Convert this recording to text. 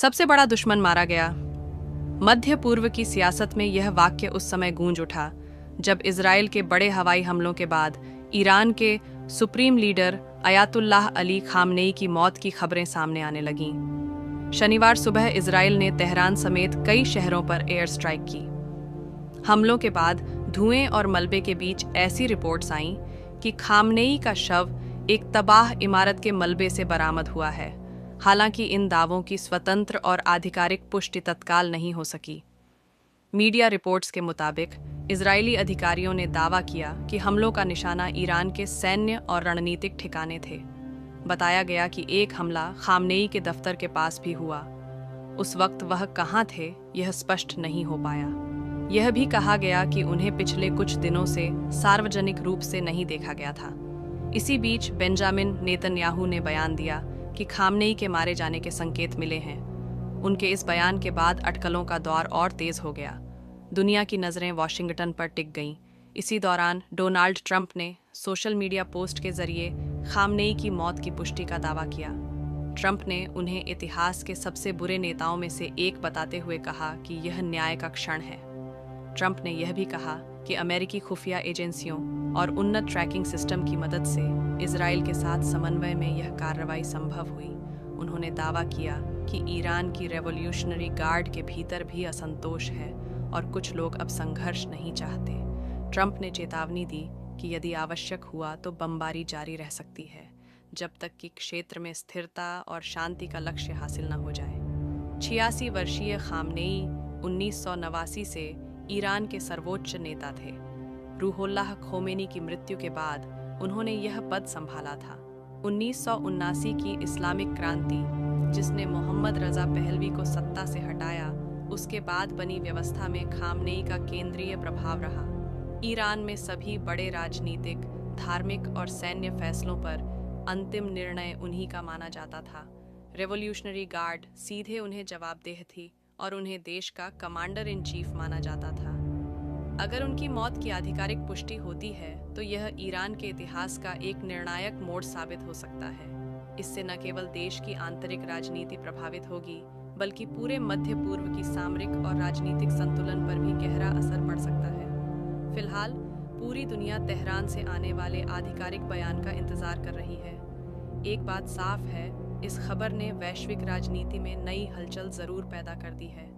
सबसे बड़ा दुश्मन मारा गया। मध्य पूर्व की सियासत में यह वाक्य उस समय गूंज उठा जब इजराइल के बड़े हवाई हमलों के बाद ईरान के supreme leader Ayatollah Ali Khamenei की मौत की खबरें सामने आने लगीं। शनिवार सुबह इजराइल ने तेहरान समेत कई शहरों पर एयर स्ट्राइक की। हमलों के बाद धुएं और मलबे के बीच ऐसी रिपोर्ट्स आईं कि खामनेई का शव एक तबाह इमारत के मलबे से बरामद हुआ है। हालांकि इन दावों की स्वतंत्र और आधिकारिक पुष्टि तत्काल नहीं हो सकी। मीडिया रिपोर्ट्स के मुताबिक इजरायली अधिकारियों ने दावा किया कि हमलों का निशाना ईरान के सैन्य और रणनीतिक ठिकाने थे। बताया गया कि एक हमला खामनेई के दफ्तर के पास भी हुआ। उस वक्त वह कहाँ थे, यह स्पष्ट नहीं हो पाया। यह भी कहा गया कि उन्हें पिछले कुछ दिनों से सार्वजनिक रूप से नहीं देखा गया था। इसी बीच बेंजामिन नेतन्याहू ने बयान दिया कि खामनेई के मारे जाने के संकेत मिले हैं। उनके इस बयान के बाद अटकलों का दौर और तेज हो गया। दुनिया की नज़रें वॉशिंगटन पर टिक गईं। इसी दौरान डोनाल्ड ट्रंप ने सोशल मीडिया पोस्ट के जरिए खामनेई की मौत की पुष्टि का दावा किया। ट्रंप ने उन्हें इतिहास के सबसे बुरे नेताओं में से एक बताते हुए कहा कि यह न्याय का क्षण है। ट्रंप ने यह भी कहा कि अमेरिकी खुफिया एजेंसियों और उन्नत ट्रैकिंग सिस्टम की मदद से इजराइल के साथ समन्वय में यह कार्रवाई संभव हुई। उन्होंने दावा किया कि ईरान की रेवोल्यूशनरी गार्ड के भीतर भी असंतोष है और कुछ लोग अब संघर्ष नहीं चाहते। ट्रंप ने चेतावनी दी कि यदि आवश्यक हुआ तो बमबारी जारी रह सकती है जब तक कि क्षेत्र में स्थिरता और शांति का लक्ष्य हासिल न हो जाए। 86 वर्षीय खामनेई 1989 से ईरान के सर्वोच्च नेता थे। रूहुल्लाह खोमेनी की मृत्यु के बाद उन्होंने यह पद संभाला था। 1979 की इस्लामिक क्रांति, जिसने मोहम्मद रजा पहलवी को सत्ता से हटाया, उसके बाद बनी व्यवस्था में खामनेई का केंद्रीय प्रभाव रहा। ईरान में सभी बड़े राजनीतिक, धार्मिक और सैन्य फैसलों पर अंतिम निर्णय उन्हीं का माना जाता था। रेवोल्यूशनरी गार्ड सीधे उन्हें जवाबदेह थी और उन्हें देश का कमांडर इन चीफ माना जाता था। अगर उनकी मौत की आधिकारिक पुष्टि होती है तो यह ईरान के इतिहास का एक निर्णायक मोड़ साबित हो सकता है। इससे न केवल देश की आंतरिक राजनीति प्रभावित होगी, बल्कि पूरे मध्य पूर्व की सामरिक और राजनीतिक संतुलन पर भी गहरा असर पड़ सकता है। फिलहाल पूरी दुनिया तेहरान से आने वाले आधिकारिक बयान का इंतजार कर रही है। एक बात साफ है, इस खबर ने वैश्विक राजनीति में नई हलचल जरूर पैदा कर दी है।